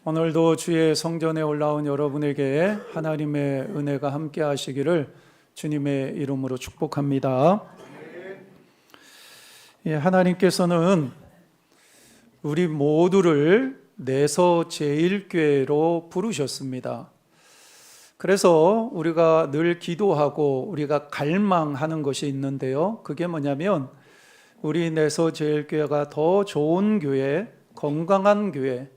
오늘도 주의 성전에 올라온 여러분에게 하나님의 은혜가 함께 하시기를 주님의 이름으로 축복합니다. 하나님께서는 우리 모두를 내서 제일교회로 부르셨습니다. 그래서 우리가 늘 기도하고 우리가 갈망하는 것이 있는데요. 그게 뭐냐면 우리 내서 제일교회가 더 좋은 교회, 건강한 교회,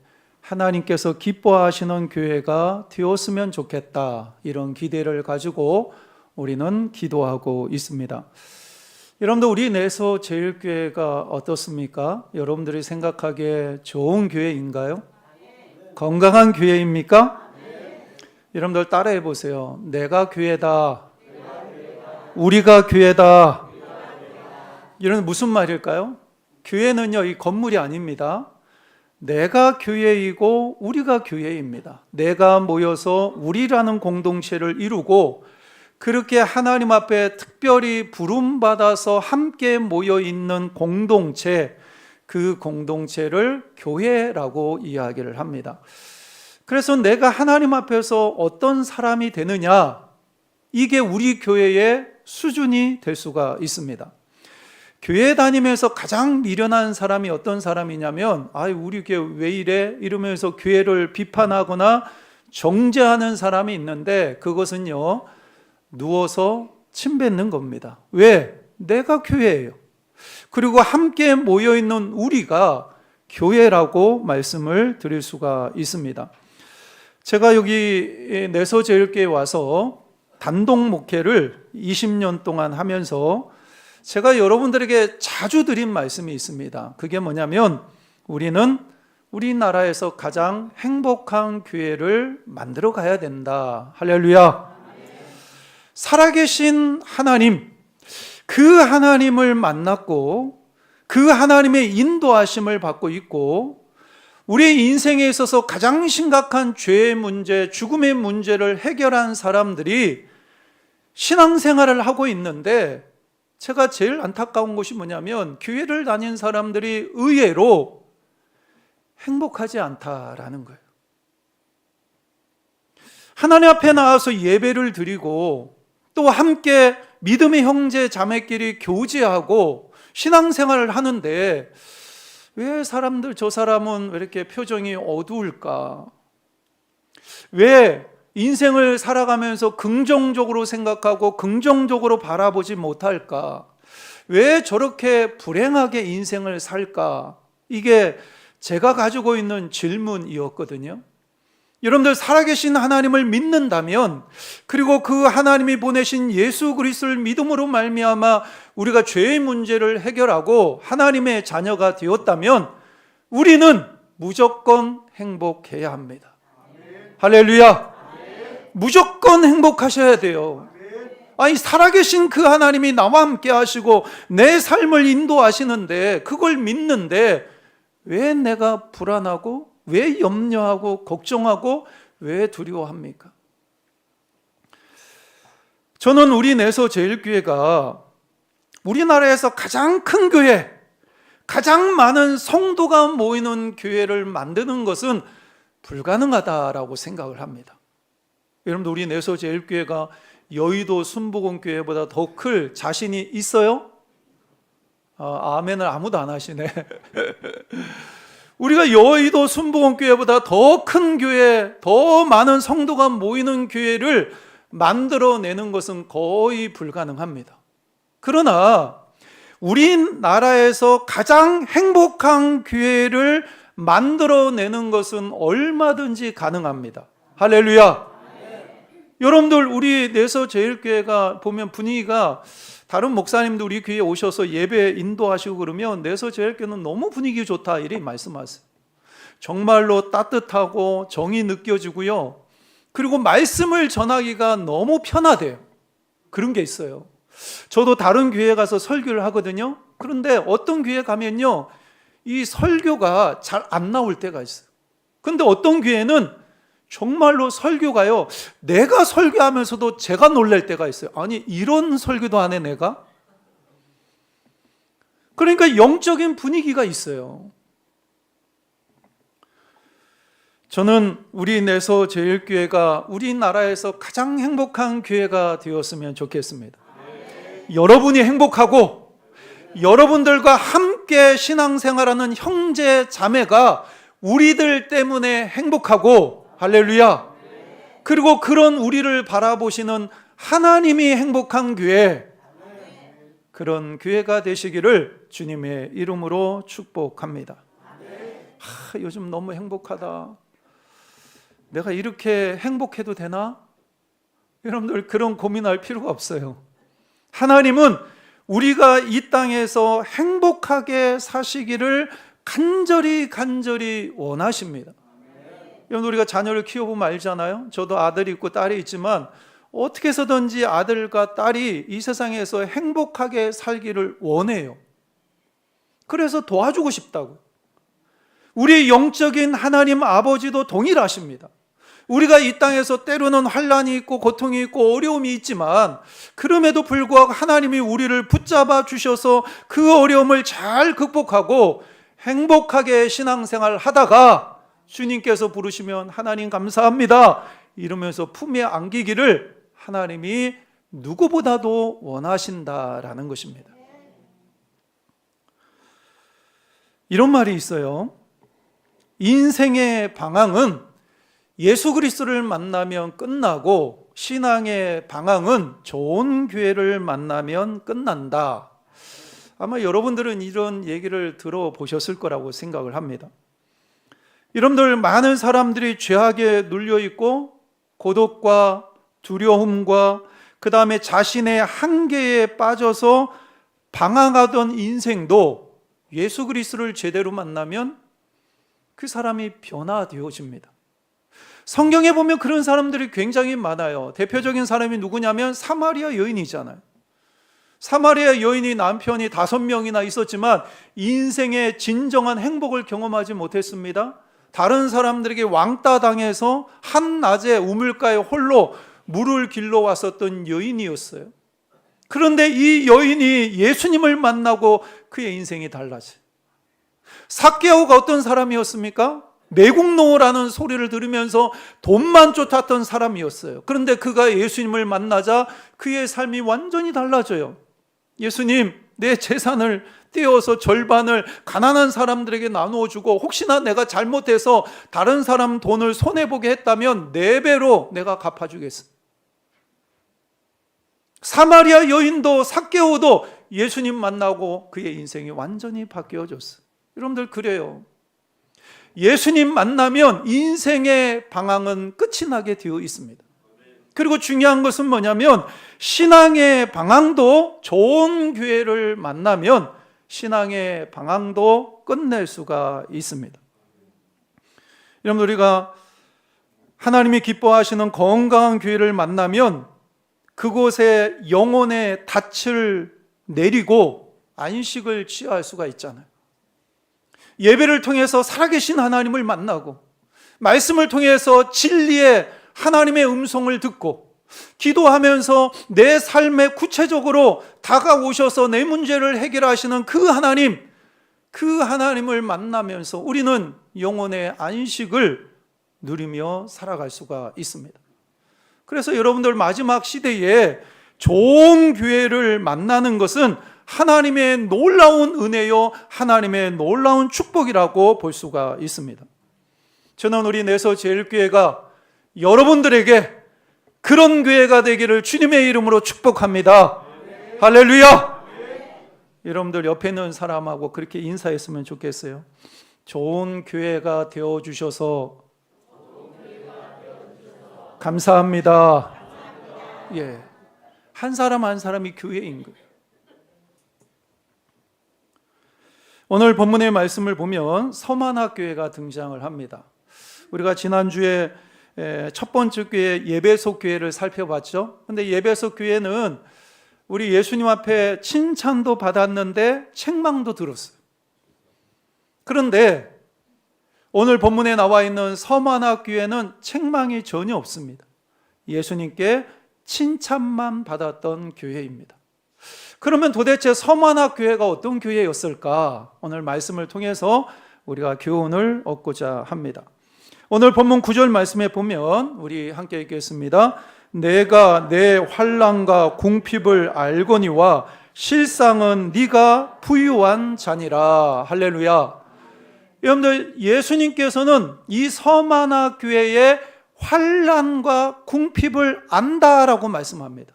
하나님께서 기뻐하시는 교회가 되었으면 좋겠다, 이런 기대를 가지고 우리는 기도하고 있습니다. 여러분들, 우리 내서 제일교회가 어떻습니까? 여러분들이 생각하기에 좋은 교회인가요? 건강한 교회입니까? 여러분들 따라해 보세요. 내가 교회다. 우리가 교회다. 이런 무슨 말일까요? 교회는요, 이 건물이 아닙니다. 내가 교회이고 우리가 교회입니다. 내가 모여서 우리라는 공동체를 이루고 그렇게 하나님 앞에 특별히 부름받아서 함께 모여 있는 공동체, 그 공동체를 교회라고 이야기를 합니다. 그래서 내가 하나님 앞에서 어떤 사람이 되느냐, 이게 우리 교회의 수준이 될 수가 있습니다. 교회 다니면서 가장 미련한 사람이 어떤 사람이냐면, 우리 교회 왜 이래? 이러면서 교회를 비판하거나 정죄하는 사람이 있는데, 그것은요, 누워서 침 뱉는 겁니다. 왜? 내가 교회예요. 그리고 함께 모여있는 우리가 교회라고 말씀을 드릴 수가 있습니다. 제가 여기 내서제일교회에 와서 단독 목회를 20년 동안 하면서 제가 여러분들에게 자주 드린 말씀이 있습니다. 그게 뭐냐면, 우리는 우리나라에서 가장 행복한 교회를 만들어 가야 된다. 할렐루야. 살아계신 하나님, 그 하나님을 만났고 그 하나님의 인도하심을 받고 있고, 우리의 인생에 있어서 가장 심각한 죄의 문제, 죽음의 문제를 해결한 사람들이 신앙생활을 하고 있는데, 제가 제일 안타까운 것이 뭐냐면 교회를 다닌 사람들이 의외로 행복하지 않다라는 거예요. 하나님 앞에 나와서 예배를 드리고 또 함께 믿음의 형제 자매끼리 교제하고 신앙생활을 하는데, 왜 저 사람은 왜 이렇게 표정이 어두울까? 왜 인생을 살아가면서 긍정적으로 생각하고 긍정적으로 바라보지 못할까? 왜 저렇게 불행하게 인생을 살까? 이게 제가 가지고 있는 질문이었거든요. 여러분들, 살아계신 하나님을 믿는다면, 그리고 그 하나님이 보내신 예수 그리스도를 믿음으로 말미암아 우리가 죄의 문제를 해결하고 하나님의 자녀가 되었다면 우리는 무조건 행복해야 합니다. 할렐루야. 무조건 행복하셔야 돼요. 살아계신 그 하나님이 나와 함께 하시고 내 삶을 인도하시는데, 그걸 믿는데 왜 내가 불안하고, 왜 염려하고 걱정하고, 왜 두려워합니까? 저는 우리 내서 제일교회가 우리나라에서 가장 큰 교회, 가장 많은 성도가 모이는 교회를 만드는 것은 불가능하다라고 생각을 합니다. 여러분들, 우리 내서 제일교회가 여의도 순복음교회보다 더 클 자신이 있어요? 아멘을 아무도 안 하시네. 우리가 여의도 순복음교회보다 더 큰 교회, 더 많은 성도가 모이는 교회를 만들어내는 것은 거의 불가능합니다. 그러나 우리나라에서 가장 행복한 교회를 만들어내는 것은 얼마든지 가능합니다. 할렐루야. 여러분들, 우리 내서 제일교회가 보면 분위기가, 다른 목사님도 우리 교회에 오셔서 예배 인도하시고 그러면 내서 제일교회는 너무 분위기 좋다 이렇게 말씀하세요. 정말로 따뜻하고 정이 느껴지고요. 그리고 말씀을 전하기가 너무 편하대요. 그런 게 있어요. 저도 다른 교회에 가서 설교를 하거든요. 그런데 어떤 교회 가면요, 이 설교가 잘 안 나올 때가 있어요. 그런데 어떤 교회는 정말로 설교가요, 내가 설교하면서도 제가 놀랄 때가 있어요. 아니, 이런 설교도 안 해 내가? 그러니까 영적인 분위기가 있어요. 저는 우리 내소 제일교회가 우리나라에서 가장 행복한 교회가 되었으면 좋겠습니다. 여러분이 행복하고 여러분들과 함께 신앙생활하는 형제 자매가 우리들 때문에 행복하고, 할렐루야, 그리고 그런 우리를 바라보시는 하나님이 행복한 교회, 그런 교회가 되시기를 주님의 이름으로 축복합니다. 요즘 너무 행복하다, 내가 이렇게 행복해도 되나? 여러분들 그런 고민할 필요가 없어요. 하나님은 우리가 이 땅에서 행복하게 사시기를 간절히 원하십니다. 여러분, 우리가 자녀를 키워보면 알잖아요. 저도 아들이 있고 딸이 있지만 어떻게 해서든지 아들과 딸이 이 세상에서 행복하게 살기를 원해요. 그래서 도와주고 싶다고. 우리 영적인 하나님 아버지도 동일하십니다. 우리가 이 땅에서 때로는 환난이 있고 고통이 있고 어려움이 있지만 그럼에도 불구하고 하나님이 우리를 붙잡아 주셔서 그 어려움을 잘 극복하고 행복하게 신앙생활 하다가 주님께서 부르시면 하나님 감사합니다 이러면서 품에 안기기를 하나님이 누구보다도 원하신다라는 것입니다. 이런 말이 있어요. 인생의 방향은 예수 그리스도를 만나면 끝나고 신앙의 방향은 좋은 교회를 만나면 끝난다. 아마 여러분들은 이런 얘기를 들어보셨을 거라고 생각을 합니다. 여러분들, 많은 사람들이 죄악에 눌려있고 고독과 두려움과 그 다음에 자신의 한계에 빠져서 방황하던 인생도 예수 그리스도를 제대로 만나면 그 사람이 변화되어집니다. 성경에 보면 그런 사람들이 굉장히 많아요. 대표적인 사람이 누구냐면 사마리아 여인이잖아요. 사마리아 여인이 남편이 5명이나 있었지만 인생의 진정한 행복을 경험하지 못했습니다. 다른 사람들에게 왕따 당해서 한낮에 우물가에 홀로 물을 길러 왔었던 여인이었어요. 그런데 이 여인이 예수님을 만나고 그의 인생이 달라져요. 삭개오가 어떤 사람이었습니까? 매국노라는 소리를 들으면서 돈만 쫓았던 사람이었어요. 그런데 그가 예수님을 만나자 그의 삶이 완전히 달라져요. 예수님, 내 재산을 떼어서 절반을 가난한 사람들에게 나누어 주고 혹시나 내가 잘못해서 다른 사람 돈을 손해보게 했다면 4배로 내가 갚아주겠습니다. 사마리아 여인도 삭개오도 예수님 만나고 그의 인생이 완전히 바뀌어졌어요. 여러분들, 그래요. 예수님 만나면 인생의 방향은 끝이 나게 되어 있습니다. 그리고 중요한 것은 뭐냐면 신앙의 방향도 좋은 교회를 만나면 신앙의 방향도 끝낼 수가 있습니다. 여러분, 우리가 하나님이 기뻐하시는 건강한 교회를 만나면 그곳에 영혼의 닻을 내리고 안식을 취할 수가 있잖아요. 예배를 통해서 살아계신 하나님을 만나고 말씀을 통해서 진리의 하나님의 음성을 듣고 기도하면서 내 삶에 구체적으로 다가오셔서 내 문제를 해결하시는 그 하나님을 만나면서 우리는 영혼의 안식을 누리며 살아갈 수가 있습니다. 그래서 여러분들, 마지막 시대에 좋은 교회를 만나는 것은 하나님의 놀라운 은혜요, 하나님의 놀라운 축복이라고 볼 수가 있습니다. 저는 우리 내서 제일교회가 여러분들에게 그런 교회가 되기를 주님의 이름으로 축복합니다. 할렐루야! 여러분들 옆에 있는 사람하고 그렇게 인사했으면 좋겠어요. 좋은 교회가 되어주셔서 감사합니다. 예, 한 사람 한 사람이 교회인 거예요. 오늘 본문의 말씀을 보면 서만학교회가 등장을 합니다. 우리가 지난주에 첫 번째 교회 예배소 교회를 살펴봤죠. 그런데 예배소 교회는 우리 예수님 앞에 칭찬도 받았는데 책망도 들었어요. 그런데 오늘 본문에 나와 있는 서만학교회는 책망이 전혀 없습니다. 예수님께 칭찬만 받았던 교회입니다. 그러면 도대체 서만학교회가 어떤 교회였을까? 오늘 말씀을 통해서 우리가 교훈을 얻고자 합니다. 오늘 본문 9절 말씀에 보면 우리 함께 읽겠습니다. 내가 내 환난과 궁핍을 알거니와 실상은 네가 부유한 자니라. 할렐루야. 여러분들, 예수님께서는 이 서마나 교회의 환난과 궁핍을 안다라고 말씀합니다.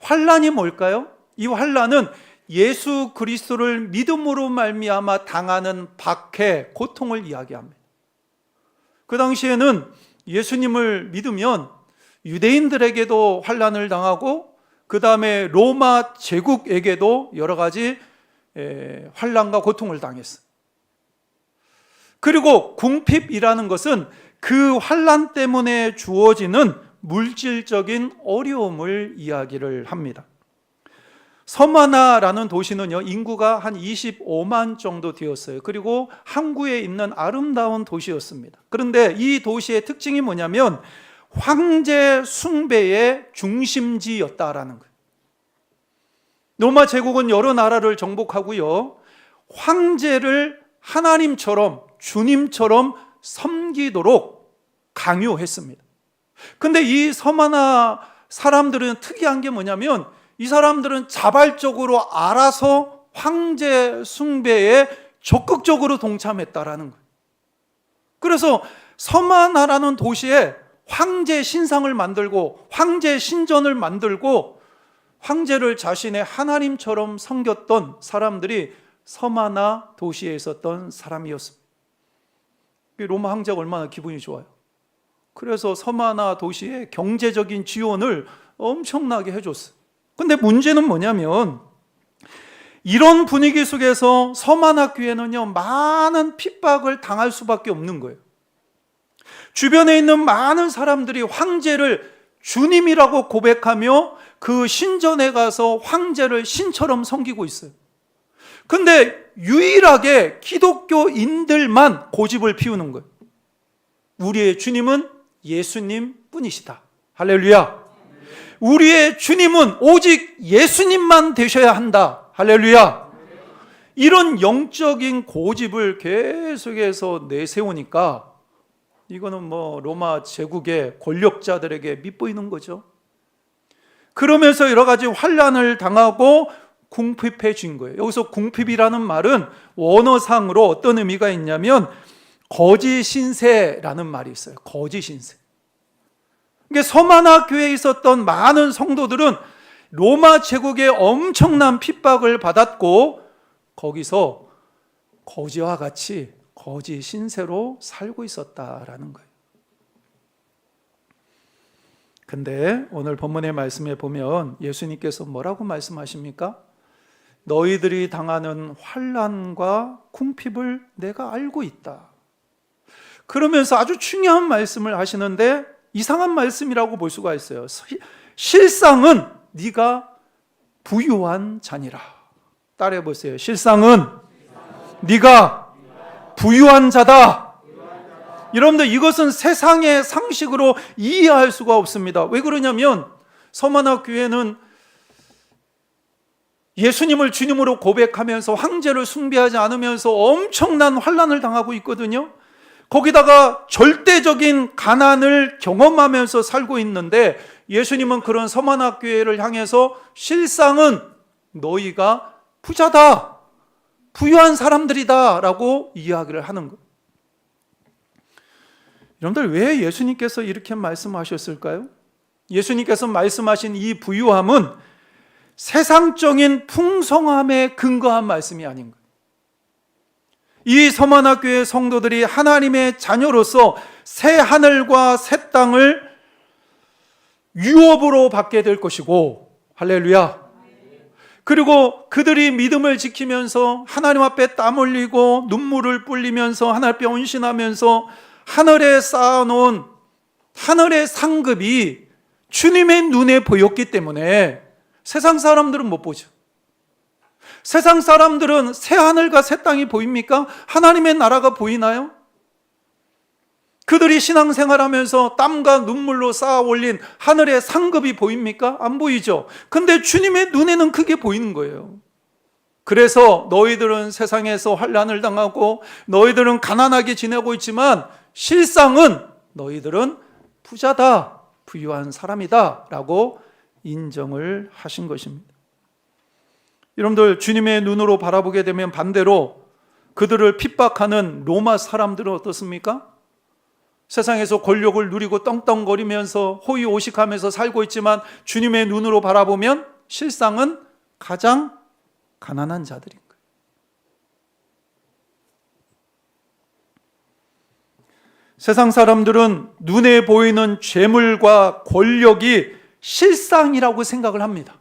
환난이 뭘까요? 이 환난은 예수 그리스도를 믿음으로 말미암아 당하는 박해, 고통을 이야기합니다. 그 당시에는 예수님을 믿으면 유대인들에게도 환난을 당하고 그 다음에 로마 제국에게도 여러 가지 환난과 고통을 당했어요. 그리고 궁핍이라는 것은 그 환난 때문에 주어지는 물질적인 어려움을 이야기를 합니다. 서마나라는 도시는요, 인구가 한 25만 정도 되었어요. 그리고 항구에 있는 아름다운 도시였습니다. 그런데 이 도시의 특징이 뭐냐면 황제 숭배의 중심지였다라는 거예요. 로마 제국은 여러 나라를 정복하고요, 황제를 하나님처럼, 주님처럼 섬기도록 강요했습니다. 근데 이 서마나 사람들은 특이한 게 뭐냐면 이 사람들은 자발적으로 알아서 황제 숭배에 적극적으로 동참했다라는 거예요. 그래서 서마나라는 도시에 황제 신상을 만들고 황제 신전을 만들고 황제를 자신의 하나님처럼 섬겼던 사람들이 서마나 도시에 있었던 사람이었습니다. 로마 황제가 얼마나 기분이 좋아요. 그래서 서마나 도시의 경제적인 지원을 엄청나게 해줬어요. 근데 문제는 뭐냐면 이런 분위기 속에서 서마나 교회는요, 많은 핍박을 당할 수밖에 없는 거예요. 주변에 있는 많은 사람들이 황제를 주님이라고 고백하며 그 신전에 가서 황제를 신처럼 섬기고 있어요. 근데 유일하게 기독교인들만 고집을 피우는 거예요. 우리의 주님은 예수님 뿐이시다. 할렐루야. 우리의 주님은 오직 예수님만 되셔야 한다. 할렐루야. 이런 영적인 고집을 계속해서 내세우니까 이거는 뭐 로마 제국의 권력자들에게 밑보이는 거죠. 그러면서 여러 가지 환난을 당하고 궁핍해진 거예요. 여기서 궁핍이라는 말은 원어상으로 어떤 의미가 있냐면 거짓 신세라는 말이 있어요. 거짓 신세. 그러니까 서마나 교회에 있었던 많은 성도들은 로마 제국의 엄청난 핍박을 받았고 거기서 거지와 같이 거짓 신세로 살고 있었다라는 거예요. 근데 오늘 본문의 말씀에 보면 예수님께서 뭐라고 말씀하십니까? 너희들이 당하는 환난과 궁핍을 내가 알고 있다. 그러면서 아주 중요한 말씀을 하시는데 이상한 말씀이라고 볼 수가 있어요. 실상은 네가 부유한 자니라. 따라해 보세요. 실상은 네가 부유한 자다. 여러분들, 이것은 세상의 상식으로 이해할 수가 없습니다. 왜 그러냐면 서마나 교회는 예수님을 주님으로 고백하면서 황제를 숭배하지 않으면서 엄청난 환난을 당하고 있거든요. 거기다가 절대적인 가난을 경험하면서 살고 있는데 예수님은 그런 서마나 교회를 향해서 실상은 너희가 부자다, 부유한 사람들이다 라고 이야기를 하는 거예요. 여러분들, 왜 예수님께서 이렇게 말씀하셨을까요? 예수님께서 말씀하신 이 부유함은 세상적인 풍성함에 근거한 말씀이 아닌 거예요. 이 서마나 교회 성도들이 하나님의 자녀로서 새 하늘과 새 땅을 유업으로 받게 될 것이고, 할렐루야. 그리고 그들이 믿음을 지키면서 하나님 앞에 땀 흘리고 눈물을 뿔리면서 하나님 앞에 헌신하면서 하늘에 쌓아놓은 하늘의 상급이 주님의 눈에 보였기 때문에 세상 사람들은 못 보죠. 세상 사람들은 새 하늘과 새 땅이 보입니까? 하나님의 나라가 보이나요? 그들이 신앙생활하면서 땀과 눈물로 쌓아 올린 하늘의 상급이 보입니까? 안 보이죠. 근데 주님의 눈에는 그게 보이는 거예요. 그래서 너희들은 세상에서 환난을 당하고 너희들은 가난하게 지내고 있지만 실상은 너희들은 부자다, 부유한 사람이다 라고 인정을 하신 것입니다. 여러분들, 주님의 눈으로 바라보게 되면 반대로 그들을 핍박하는 로마 사람들은 어떻습니까? 세상에서 권력을 누리고 떵떵거리면서 호의호식하면서 살고 있지만 주님의 눈으로 바라보면 실상은 가장 가난한 자들인 거예요. 세상 사람들은 눈에 보이는 재물과 권력이 실상이라고 생각을 합니다.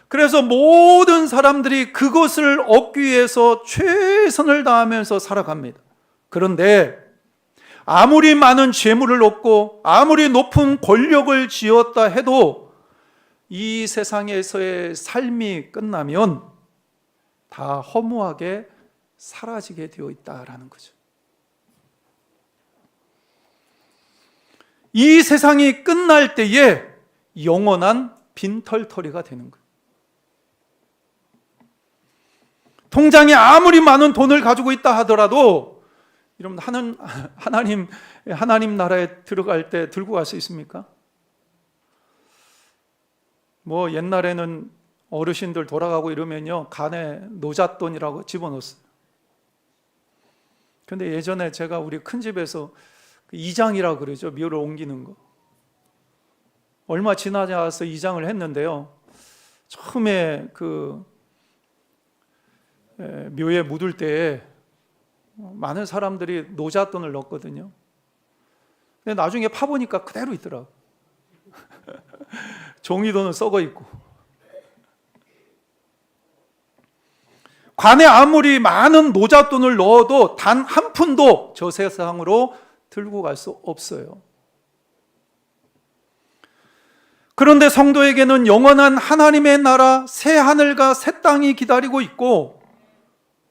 그래서 모든 사람들이 그것을 얻기 위해서 최선을 다하면서 살아갑니다. 그런데 아무리 많은 재물을 얻고 아무리 높은 권력을 쥐었다 해도 이 세상에서의 삶이 끝나면 다 허무하게 사라지게 되어 있다라는 거죠. 이 세상이 끝날 때에 영원한 빈털터리가 되는 거예요. 통장에 아무리 많은 돈을 가지고 있다 하더라도 여러분, 하나님 나라에 들어갈 때 들고 갈 수 있습니까? 뭐 옛날에는 어르신들 돌아가고 이러면요, 간에 노잣돈이라고 집어넣었어요. 근데 예전에 제가 우리 큰 집에서 이장이라고 그러죠, 묘를 옮기는 거. 얼마 지나지 않아서 이장을 했는데요, 처음에 묘에 묻을 때 많은 사람들이 노잣돈을 넣었거든요. 근데 나중에 파보니까 그대로 있더라고요. 종이돈은 썩어 있고. 관에 아무리 많은 노잣돈을 넣어도 단 한 푼도 저 세상으로 들고 갈 수 없어요. 그런데 성도에게는 영원한 하나님의 나라, 새 하늘과 새 땅이 기다리고 있고,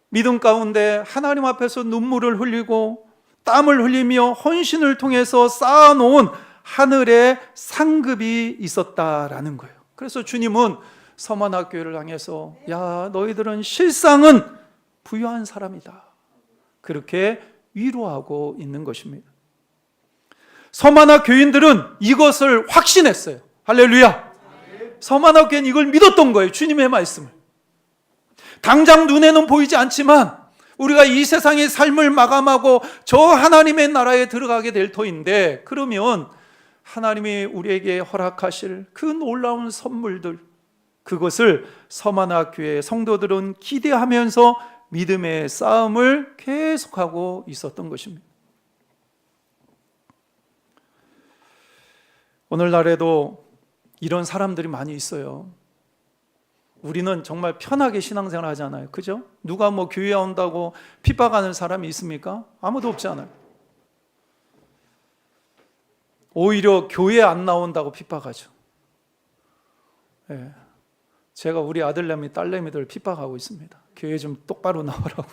믿음 가운데 하나님 앞에서 눈물을 흘리고 땀을 흘리며 헌신을 통해서 쌓아놓은 하늘의 상급이 있었다라는 거예요. 그래서 주님은 서만학교회를 향해서 야, 너희들은 실상은 부유한 사람이다, 그렇게 위로하고 있는 것입니다. 서만학 교인들은 이것을 확신했어요. 할렐루야. 서만학 교회는 이걸 믿었던 거예요. 주님의 말씀을. 당장 눈에는 보이지 않지만 우리가 이 세상의 삶을 마감하고 저 하나님의 나라에 들어가게 될 터인데, 그러면 하나님이 우리에게 허락하실 그 놀라운 선물들, 그것을 서만학 교회 성도들은 기대하면서 믿음의 싸움을 계속하고 있었던 것입니다. 오늘날에도 이런 사람들이 많이 있어요. 우리는 정말 편하게 신앙생활 하잖아요. 그죠? 누가 뭐 교회 온다고 핍박하는 사람이 있습니까? 아무도 없잖아요. 오히려 교회 안 나온다고 핍박하죠. 예. 제가 우리 아들내미, 딸내미들 핍박하고 있습니다. 교회 좀 똑바로 나오라고.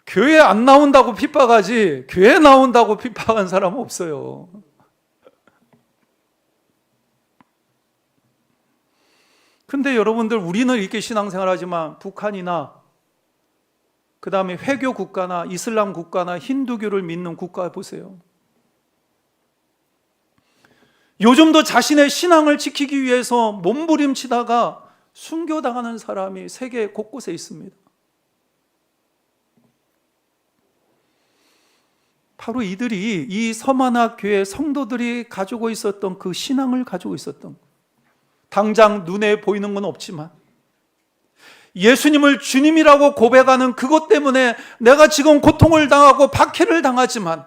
교회 안 나온다고 핍박하지, 교회 나온다고 핍박한 사람은 없어요. 근데 여러분들, 우리는 이렇게 신앙생활 하지만 북한이나 그 다음에 회교 국가나 이슬람 국가나 힌두교를 믿는 국가 보세요. 요즘도 자신의 신앙을 지키기 위해서 몸부림치다가 순교당하는 사람이 세계 곳곳에 있습니다. 바로 이들이 이 서만학 교회 성도들이 가지고 있었던 그 신앙을 가지고 있었던, 당장 눈에 보이는 건 없지만 예수님을 주님이라고 고백하는 그것 때문에 내가 지금 고통을 당하고 박해를 당하지만,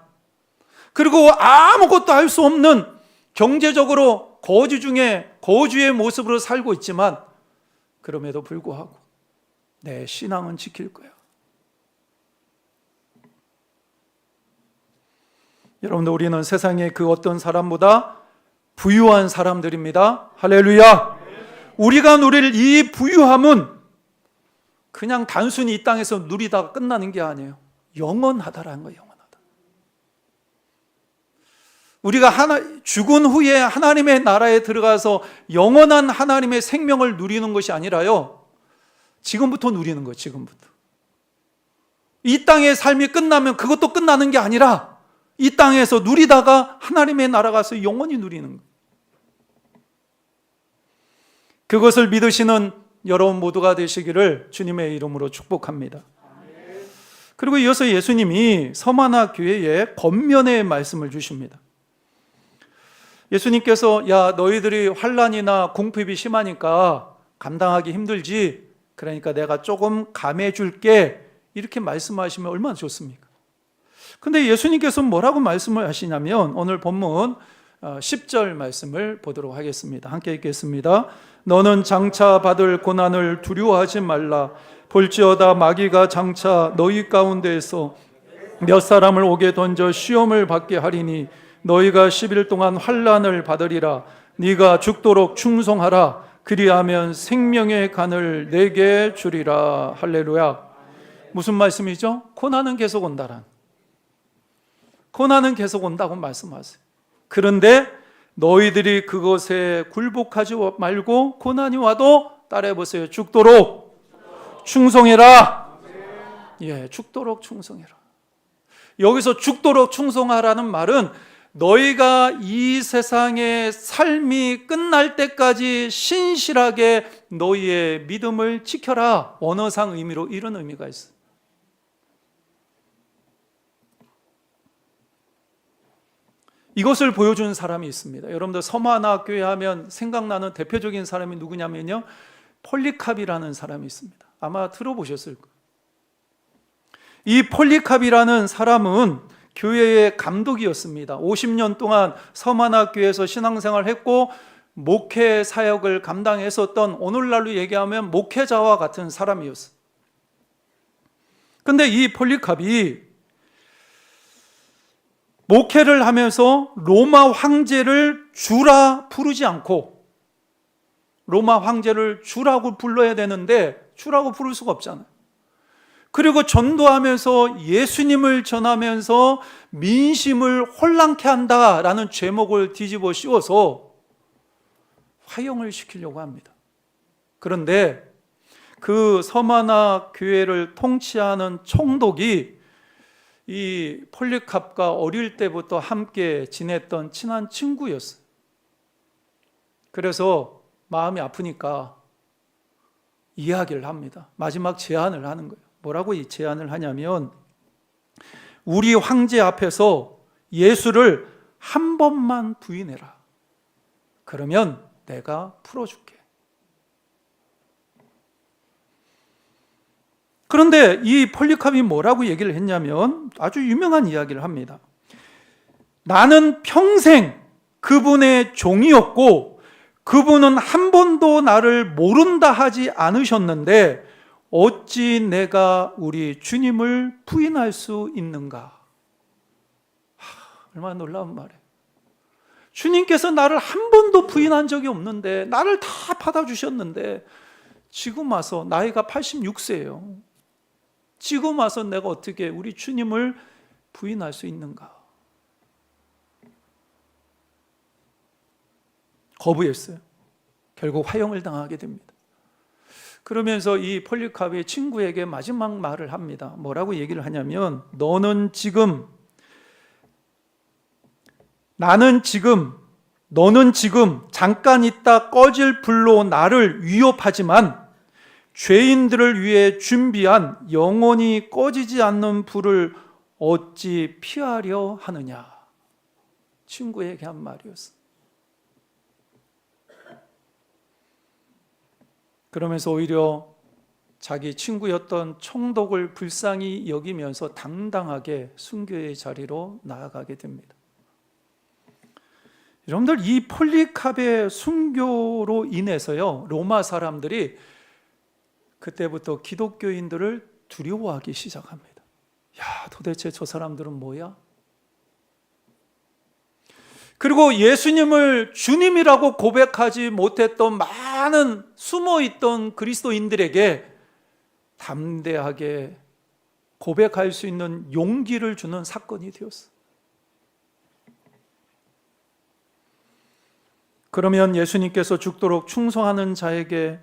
그리고 아무것도 할 수 없는 경제적으로 거지 중에 거주의 모습으로 살고 있지만, 그럼에도 불구하고 내 신앙은 지킬 거야. 여러분들, 우리는 세상의 그 어떤 사람보다 부유한 사람들입니다. 할렐루야. 우리가 누릴 이 부유함은 그냥 단순히 이 땅에서 누리다가 끝나는 게 아니에요. 영원하다라는 거예요. 영원하다. 우리가 죽은 후에 하나님의 나라에 들어가서 영원한 하나님의 생명을 누리는 것이 아니라요, 지금부터 누리는 거예요. 지금부터. 이 땅의 삶이 끝나면 그것도 끝나는 게 아니라 이 땅에서 누리다가 하나님의 나라 가서 영원히 누리는 거예요. 그것을 믿으시는 여러분 모두가 되시기를 주님의 이름으로 축복합니다. 그리고 이어서 예수님이 서마나 교회에 권면의 말씀을 주십니다. 예수님께서 야 너희들이 환난이나 궁핍이 심하니까 감당하기 힘들지, 그러니까 내가 조금 감해줄게, 이렇게 말씀하시면 얼마나 좋습니까? 근데 예수님께서 뭐라고 말씀을 하시냐면 오늘 본문 10절 말씀을 보도록 하겠습니다. 함께 읽겠습니다. 너는 장차 받을 고난을 두려워하지 말라. 볼지어다 마귀가 장차 너희 가운데에서 몇 사람을 옥에 던져 시험을 받게 하리니 너희가 10일 동안 환난을 받으리라. 네가 죽도록 충성하라. 그리하면 생명의 간을 내게 주리라. 할렐루야. 무슨 말씀이죠? 고난은 계속 온다란. 고난은 계속 온다고 말씀하세요. 그런데 너희들이 그것에 굴복하지 말고 고난이 와도 따라해보세요. 죽도록 충성해라. 예, 죽도록 충성해라. 여기서 죽도록 충성하라는 말은 너희가 이 세상의 삶이 끝날 때까지 신실하게 너희의 믿음을 지켜라. 원어상 의미로 이런 의미가 있어요. 이것을 보여주는 사람이 있습니다. 여러분들 서마나 교회 하면 생각나는 대표적인 사람이 누구냐면요, 폴리캅이라는 사람이 있습니다. 아마 들어보셨을 거예요. 이 폴리캅이라는 사람은 교회의 감독이었습니다. 50년 동안 서마나 교회에서 신앙생활을 했고 목회 사역을 감당했었던, 오늘날로 얘기하면 목회자와 같은 사람이었어요. 근데 이 폴리캅이 목회를 하면서 로마 황제를 주라 부르지 않고, 로마 황제를 주라고 불러야 되는데 주라고 부를 수가 없잖아요. 그리고 전도하면서 예수님을 전하면서 민심을 혼란케 한다라는 제목을 뒤집어 씌워서 화형을 시키려고 합니다. 그런데 그 서마나 교회를 통치하는 총독이 이 폴리캅과 어릴 때부터 함께 지냈던 친한 친구였어요. 그래서 마음이 아프니까 이야기를 합니다. 마지막 제안을 하는 거예요. 뭐라고 이 제안을 하냐면, 우리 황제 앞에서 예수를 한 번만 부인해라. 그러면 내가 풀어줄게. 그런데 이 폴리캅이 뭐라고 얘기를 했냐면 아주 유명한 이야기를 합니다. 나는 평생 그분의 종이었고 그분은 한 번도 나를 모른다 하지 않으셨는데 어찌 내가 우리 주님을 부인할 수 있는가? 얼마나 놀라운 말이에요. 주님께서 나를 한 번도 부인한 적이 없는데, 나를 다 받아주셨는데 지금 와서 나이가 86세예요. 지금 와서 내가 어떻게 우리 주님을 부인할 수 있는가? 거부했어요. 결국 화형을 당하게 됩니다. 그러면서 이 폴리캅이 친구에게 마지막 말을 합니다. 뭐라고 얘기를 하냐면, 너는 지금 잠깐 있다 꺼질 불로 나를 위협하지만 죄인들을 위해 준비한 영원히 꺼지지 않는 불을 어찌 피하려 하느냐. 친구에게 한 말이었어요. 그러면서 오히려 자기 친구였던 총독을 불쌍히 여기면서 당당하게 순교의 자리로 나아가게 됩니다. 여러분들, 이 폴리캅의 순교로 인해서요, 로마 사람들이 그때부터 기독교인들을 두려워하기 시작합니다. 야, 도대체 저 사람들은 뭐야? 그리고 예수님을 주님이라고 고백하지 못했던 많은 숨어있던 그리스도인들에게 담대하게 고백할 수 있는 용기를 주는 사건이 되었어요. 그러면 예수님께서 죽도록 충성하는 자에게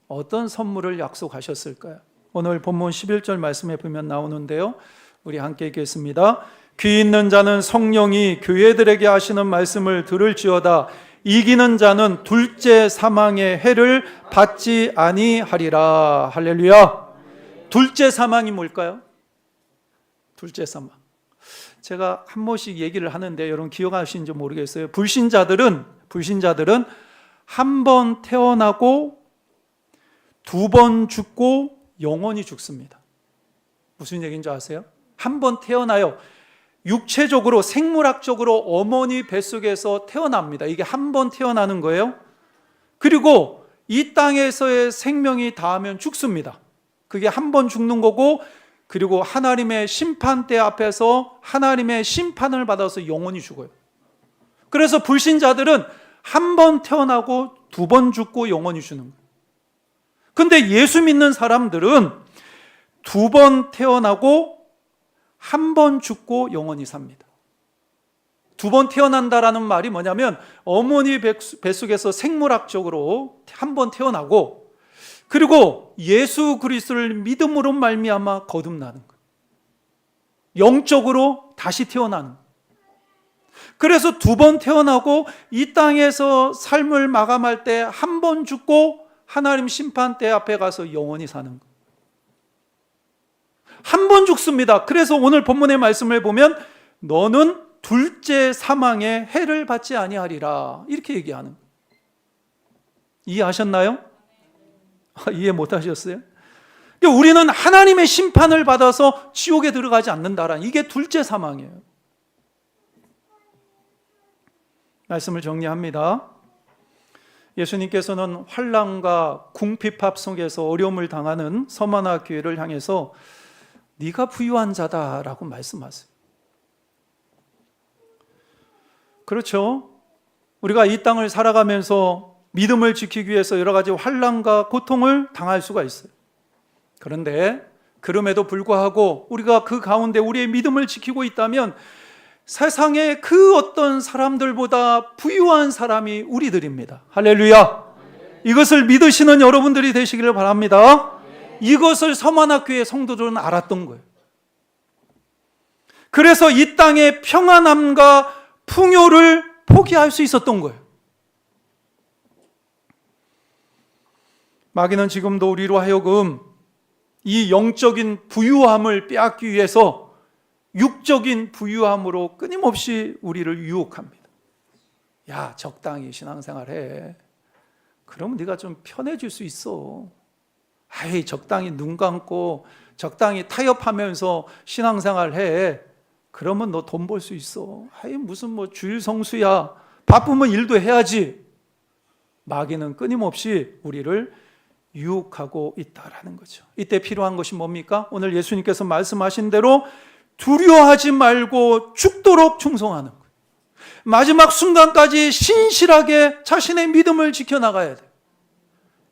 어떤 선물을 약속하셨을까요? 오늘 본문 11절 말씀에 보면 나오는데요. 우리 함께 읽겠습니다. 귀 있는 자는 성령이 교회들에게 하시는 말씀을 들을지어다. 이기는 자는 둘째 사망의 해를 받지 아니하리라. 할렐루야. 둘째 사망이 뭘까요? 둘째 사망. 제가 한 번씩 얘기를 하는데 여러분 기억하시는지 모르겠어요. 불신자들은 한 번 태어나고 두 번 죽고 영원히 죽습니다. 무슨 얘기인지 아세요? 한 번 태어나요. 육체적으로 생물학적으로 어머니 뱃속에서 태어납니다. 이게 한 번 태어나는 거예요. 그리고 이 땅에서의 생명이 닿으면 죽습니다. 그게 한 번 죽는 거고, 그리고 하나님의 심판대 앞에서 하나님의 심판을 받아서 영원히 죽어요. 그래서 불신자들은 한 번 태어나고 두 번 죽고 영원히 죽는 거예요. 근데 예수 믿는 사람들은 두 번 태어나고 한 번 죽고 영원히 삽니다. 두 번 태어난다라는 말이 뭐냐면 어머니 뱃속에서 생물학적으로 한 번 태어나고, 그리고 예수 그리스도를 믿음으로 말미암아 거듭나는 거예요. 영적으로 다시 태어나는 거예요. 그래서 두 번 태어나고 이 땅에서 삶을 마감할 때 한 번 죽고 하나님 심판대 앞에 가서 영원히 사는 거예요. 한 번 죽습니다. 그래서 오늘 본문의 말씀을 보면 너는 둘째 사망의 해를 받지 아니하리라, 이렇게 얘기하는 거예요. 이해하셨나요? 이해 못하셨어요? 우리는 하나님의 심판을 받아서 지옥에 들어가지 않는다라는, 이게 둘째 사망이에요. 말씀을 정리합니다. 예수님께서는 환난과 궁핍합 속에서 어려움을 당하는 서마나 교회를 향해서 네가 부유한 자다라고 말씀하세요. 그렇죠? 우리가 이 땅을 살아가면서 믿음을 지키기 위해서 여러 가지 환난과 고통을 당할 수가 있어요. 그런데 그럼에도 불구하고 우리가 그 가운데 우리의 믿음을 지키고 있다면 세상의 그 어떤 사람들보다 부유한 사람이 우리들입니다. 할렐루야. 이것을 믿으시는 여러분들이 되시기를 바랍니다. 이것을 서만학교의 성도들은 알았던 거예요. 그래서 이 땅의 평안함과 풍요를 포기할 수 있었던 거예요. 마귀는 지금도 우리로 하여금 이 영적인 부유함을 빼앗기 위해서 육적인 부유함으로 끊임없이 우리를 유혹합니다. 야, 적당히 신앙생활해. 그러면 네가 좀 편해질 수 있어. 아이, 적당히 눈 감고 적당히 타협하면서 신앙생활해. 그러면 너 돈 벌 수 있어. 아이, 무슨 뭐 주일 성수야. 바쁘면 일도 해야지. 마귀는 끊임없이 우리를 유혹하고 있다라는 거죠. 이때 필요한 것이 뭡니까? 오늘 예수님께서 말씀하신 대로 두려워하지 말고 죽도록 충성하는 거예요. 마지막 순간까지 신실하게 자신의 믿음을 지켜나가야 돼요.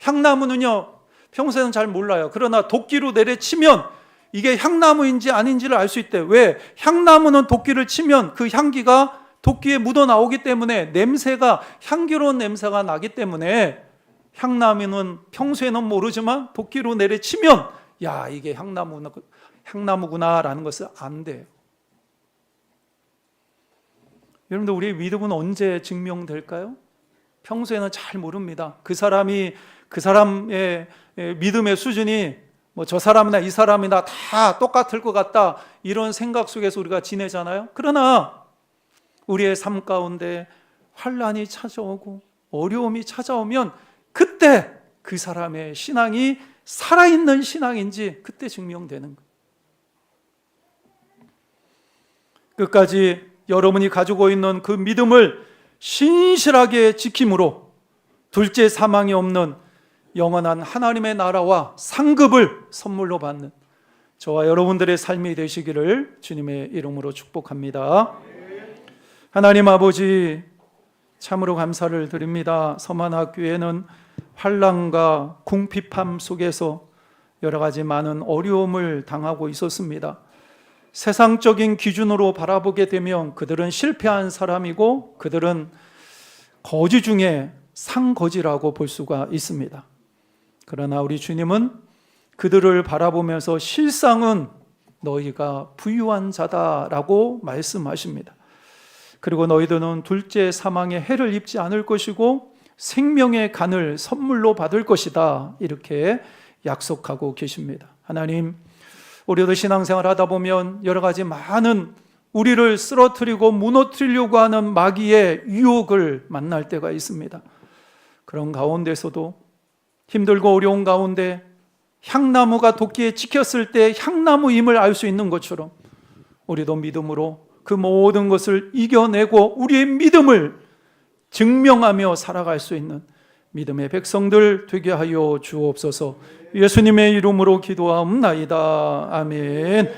향나무는요, 평소에는 잘 몰라요. 그러나 도끼로 내려치면 이게 향나무인지 아닌지를 알 수 있대요. 왜? 향나무는 도끼를 치면 그 향기가 도끼에 묻어 나오기 때문에 냄새가, 향기로운 냄새가 나기 때문에 향나무는 평소에는 모르지만 도끼로 내려치면 야, 이게 향나무구나라는 것을 안돼요. 여러분들, 우리의 믿음은 언제 증명될까요? 평소에는 잘 모릅니다. 그 사람의 믿음의 수준이 뭐 저 사람이나 이 사람이나 다 똑같을 것 같다, 이런 생각 속에서 우리가 지내잖아요. 그러나 우리의 삶 가운데 환난이 찾아오고 어려움이 찾아오면 그때 그 사람의 신앙이 살아있는 신앙인지 그때 증명되는 거예요. 끝까지 여러분이 가지고 있는 그 믿음을 신실하게 지킴으로 둘째 사망이 없는 영원한 하나님의 나라와 상급을 선물로 받는 저와 여러분들의 삶이 되시기를 주님의 이름으로 축복합니다. 하나님 아버지, 참으로 감사를 드립니다. 서만학교에는 환난과 궁핍함 속에서 여러 가지 많은 어려움을 당하고 있었습니다. 세상적인 기준으로 바라보게 되면 그들은 실패한 사람이고 그들은 거지 중에 상거지라고 볼 수가 있습니다. 그러나 우리 주님은 그들을 바라보면서 실상은 너희가 부유한 자다라고 말씀하십니다. 그리고 너희들은 둘째 사망의 해를 입지 않을 것이고 생명의 간을 선물로 받을 것이다, 이렇게 약속하고 계십니다. 하나님, 우리도 신앙생활 하다 보면 여러 가지 많은 우리를 쓰러뜨리고 무너뜨리려고 하는 마귀의 유혹을 만날 때가 있습니다. 그런 가운데서도 힘들고 어려운 가운데 향나무가 도끼에 찍혔을 때 향나무임을 알 수 있는 것처럼 우리도 믿음으로 그 모든 것을 이겨내고 우리의 믿음을 증명하며 살아갈 수 있는 믿음의 백성들 되게 하여 주옵소서. 예수님의 이름으로 기도하옵나이다. 아멘.